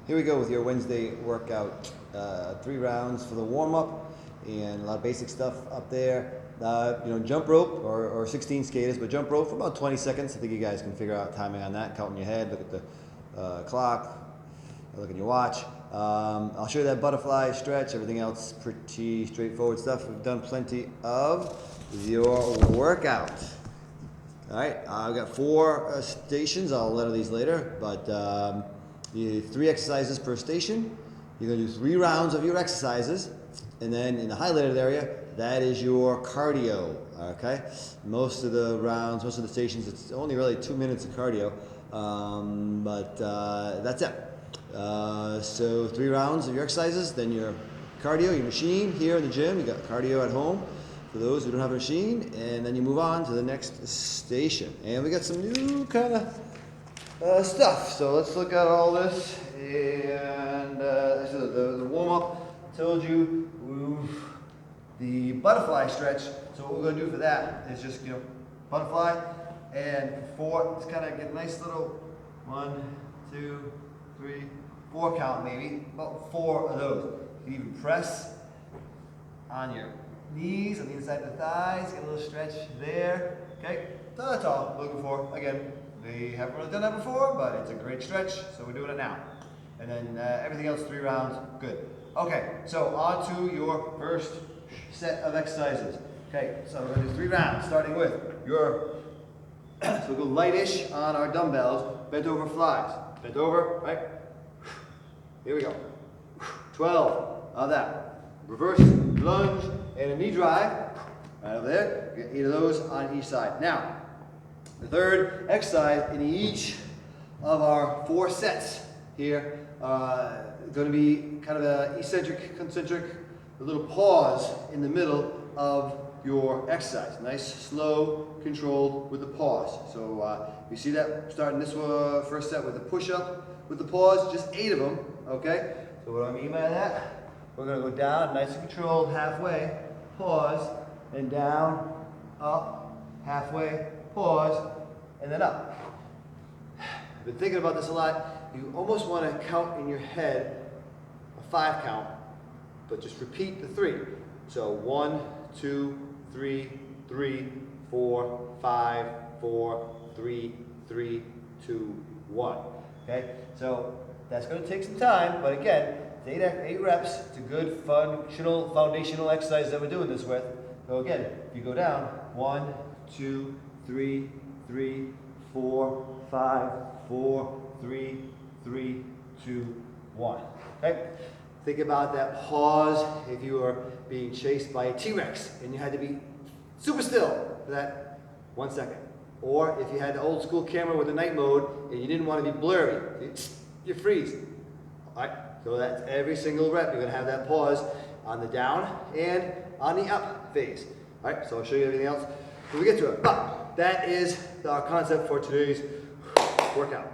Here we go with your Wednesday workout. 3 rounds for the warm-up and a lot of basic stuff up there. Jump rope or 16 skaters, but jump rope for about 20 seconds. I think you guys can figure out timing on that. Count in your head, look at the clock, look at your watch. I'll show you that butterfly stretch. Everything else pretty straightforward stuff. We've done plenty of your workout. All right, I've got 4 stations. I'll letter these later, but you 3 exercises per station. You're going to do 3 rounds of your exercises, and then in the highlighted area, that is your cardio. Okay, most of the rounds, most of the stations, it's only really 2 minutes of cardio, but that's it. So 3 rounds of your exercises, then your cardio, your machine here in the gym. You got cardio at home for those who don't have a machine, and then you move on to the next station. And we got some new kind of stuff. So let's look at all this. And the warm-up told you move the butterfly stretch. So what we're going to do for that is just butterfly, and 4. Just kind of get a nice little 1, 2, 3, 4 count, maybe about 4 of those. You can even press on your knees on the inside of the thighs, get a little stretch there. Okay, so that's all I'm looking for. Again, we haven't really done that before, but it's a great stretch, so we're doing it now. And then everything else, 3 rounds, good. Okay, so on to your first set of exercises. Okay, so we're going to do 3 rounds, starting with your, so we'll go lightish on our dumbbells, bent over flies. Bent over, right? Here we go. 12 of that. Reverse lunge and a knee drive. Right over there. You get 8 of those on each side. Now, the third exercise in each of our 4 sets here going to be kind of an eccentric, concentric, a little pause in the middle of your exercise. Nice, slow, controlled with the pause. So you see that starting this first set with the push-up with the pause, just 8 of them, okay? So what do I mean by that? We're going to go down, nice and controlled, halfway, pause, and down, up, halfway, pause, and then up. I've been thinking about this a lot. You almost want to count in your head a 5 count, but just repeat the 3. So 1, 2, 3, 3, 4, 5, 4, 3, 3, 2, 1. Okay, so that's going to take some time, but again, it's 8 reps. It's a good functional foundational exercise that we're doing this with. So again, if you go down, 1, 2, 3, 3, 4, 5, 4, 3, 3, 2, 1. Okay? Think about that pause if you were being chased by a T-Rex and you had to be super still for that 1 second. Or if you had the old school camera with the night mode and you didn't want to be blurry, you freeze. All right, so that's every single rep. You're going to have that pause on the down and on the up phase. All right, so I'll show you everything else when we get to it. But that is our concept for today's workout.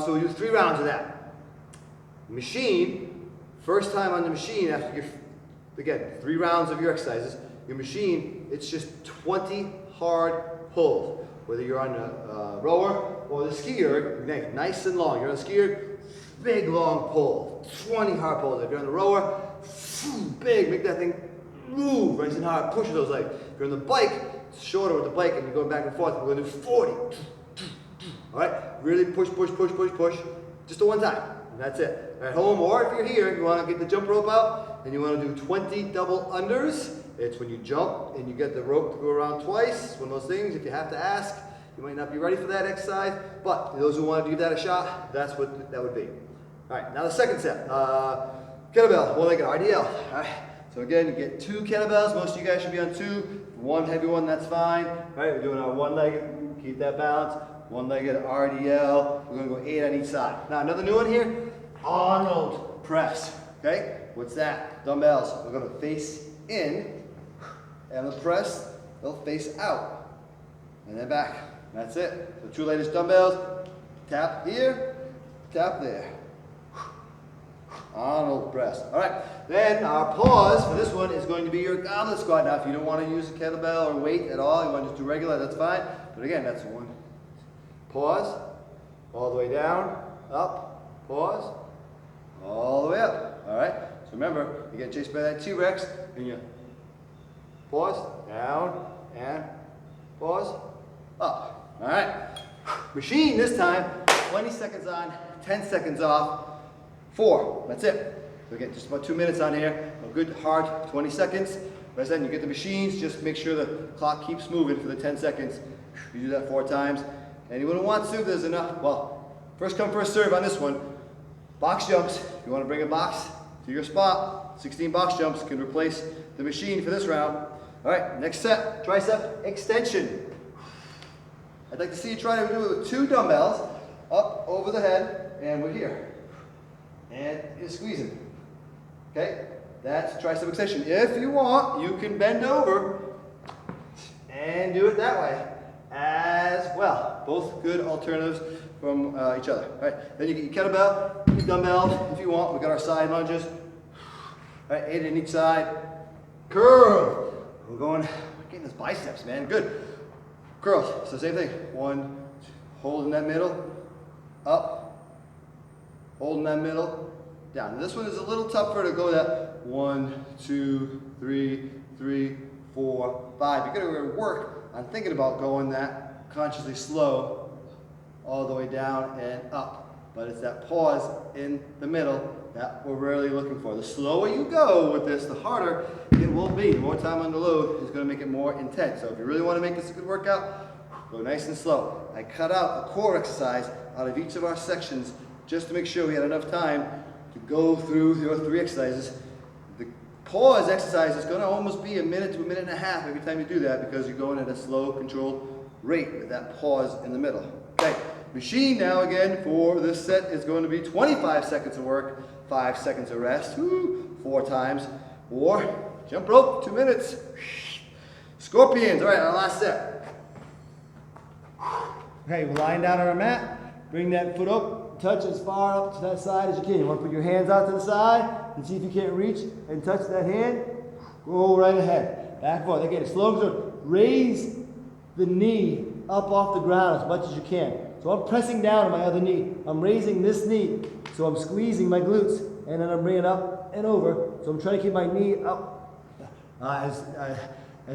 So we do 3 rounds of that. Machine, first time on the machine after your, again, 3 rounds of your exercises, your machine, it's just 20 hard pulls. Whether you're on the rower or the skier, nice and long. You're on the skier, big long pull, 20 hard pulls. If you're on the rower, big, make that thing move nice and hard, push those legs. If you're on the bike, it's shorter with the bike and you're going back and forth, we're going to do 40. All right, really push, push, push, push, push, just the 1 time, and that's it. At home, or if you're here, you want to get the jump rope out, and you want to do 20 double unders. It's when you jump and you get the rope to go around twice. It's one of those things, if you have to ask, you might not be ready for that exercise, but those who want to give that a shot, that's what that would be. All right, now the second set, kettlebell, 1-legged RDL. All right, so again, you get 2 kettlebells. Most of you guys should be on 2. 1 heavy one, that's fine. All right, we're doing our 1-legged, keep that balance. 1-legged RDL. We're going to go 8 on each side. Now another new one here, Arnold press. Okay, what's that? Dumbbells. We're going to face in, and the press, they'll face out, and then back. That's it. So 2 latest dumbbells. Tap here, tap there. Arnold press. All right. Then our pause for this one is going to be your goblet squat. Now, if you don't want to use a kettlebell or weight at all, you want to just do regular, that's fine. But again, that's 1. Pause, all the way down, up, pause, all the way up. All right. So remember, you get chased by that T-Rex, and you pause, down, and pause, up. All right. Machine this time, 20 seconds on, 10 seconds off, 4. That's it. So again, just about 2 minutes on here. A good hard 20 seconds. But as I said, you get the machines, just make sure the clock keeps moving for the 10 seconds. You do that 4 times. Anyone who wants to, there's enough. Well, first come, first serve on this one. Box jumps. If you want to bring a box to your spot, 16 box jumps can replace the machine for this round. All right, next set, tricep extension. I'd like to see you try to do it with 2 dumbbells up over the head, and we're here. And you're squeezing. Okay, that's tricep extension. If you want, you can bend over and do it that way as well. Both good alternatives from each other. All right, then you get your kettlebell, your dumbbell if you want. We got our side lunges. All right, 8 on each side. Curl. We're getting those biceps, man. Good. Curls. So same thing. 1, hold in that middle, up, hold in that middle, down. Now this one is a little tougher to go that 1, 2, 3, 3, 4, 5. You're going to work on thinking about going that consciously slow all the way down and up. But it's that pause in the middle that we're really looking for. The slower you go with this, the harder it will be. The more time under load is going to make it more intense. So if you really want to make this a good workout, go nice and slow. I cut out a core exercise out of each of our sections just to make sure we had enough time to go through your 3 exercises. The pause exercise is going to almost be a minute to a minute and a half every time you do that because you're going at a slow, controlled rate with that pause in the middle. Okay, machine now again for this set is going to be 25 seconds of work, 5 seconds of rest, 4 times, or jump rope, 2 minutes. Scorpions, all right, our last set. Okay, we're lying down on our mat, bring that foot up, touch as far up to that side as you can. You want to put your hands out to the side and see if you can't reach and touch that hand. Go right ahead, back and forth. Again, slow and slow. Raise the knee up off the ground as much as you can. So I'm pressing down on my other knee. I'm raising this knee, so I'm squeezing my glutes, and then I'm bringing it up and over. So I'm trying to keep my knee up as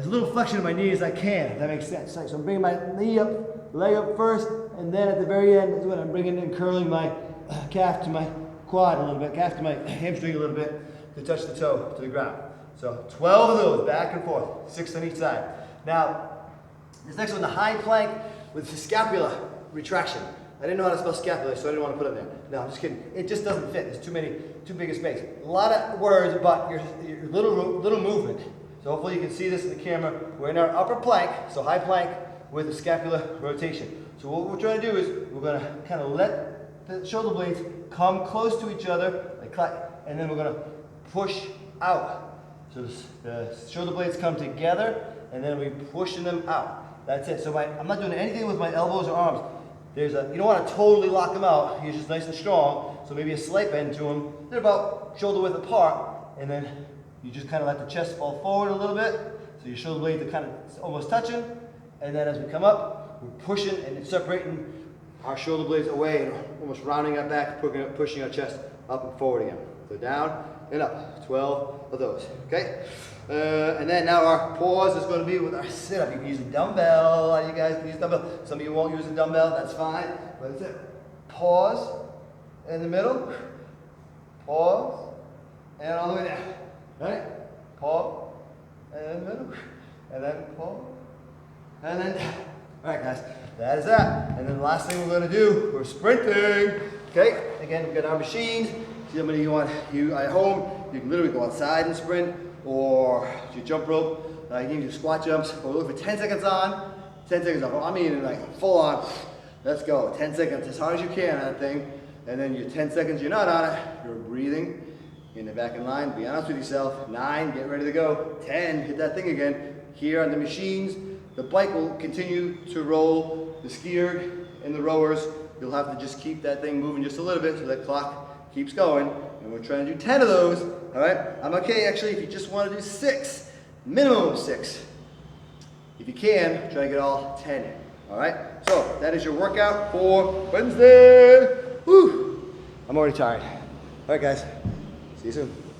little flexion of my knee as I can, if that makes sense. So I'm bringing my knee up, leg up first, and then at the very end is when I'm bringing and curling my calf to my quad a little bit, calf to my hamstring a little bit to touch the toe to the ground. So 12 of those, back and forth, 6 on each side. Now, this next one, the high plank with the scapula retraction. I didn't know how to spell scapula, so I didn't want to put it there. No, I'm just kidding. It just doesn't fit. There's too big a space. A lot of words, but your little movement. So hopefully you can see this in the camera. We're in our upper plank, so high plank with the scapula rotation. So what we're trying to do is we're going to kind of let the shoulder blades come close to each other, and then we're going to push out. So the shoulder blades come together, and then we're pushing them out. That's it. So I'm not doing anything with my elbows or arms. You don't want to totally lock them out. You're just nice and strong. So maybe a slight bend to them. They're about shoulder width apart, and then you just kind of let the chest fall forward a little bit. So your shoulder blades are kind of almost touching. And then as we come up, we're pushing and separating our shoulder blades away and almost rounding our back, pushing our chest up and forward again. So down and up. 12 of those. Okay? And then now our pause is going to be with our sit-up. You can use a dumbbell. A lot of you guys can use a dumbbell. Some of you won't use a dumbbell. That's fine. But that's it. Pause in the middle. Pause. And all the way down. Right? Pause. And in the middle. And then pause. And then down. All right, guys. That is that. And then the last thing we're going to do, we're sprinting. Okay? Again, we've got our machines. Somebody you at home, you can literally go outside and sprint, or you jump rope. You can do squat jumps. We'll look for 10 seconds on, 10 seconds off. I mean, like full on. Let's go. 10 seconds as hard as you can on that thing. And then your 10 seconds you're not on it, you're breathing. In the back in line, be honest with yourself. 9, get ready to go. 10, hit that thing again. Here on the machines, the bike will continue to roll. The skier and the rowers, you'll have to just keep that thing moving just a little bit so that clock keeps going. And we're trying to do 10 of those. All right, I'm okay actually if you just want to do 6, minimum 6. If you can, try to get all 10 in. All right, so that is your workout for Wednesday. Whew, I'm already tired. All right, guys. See you soon.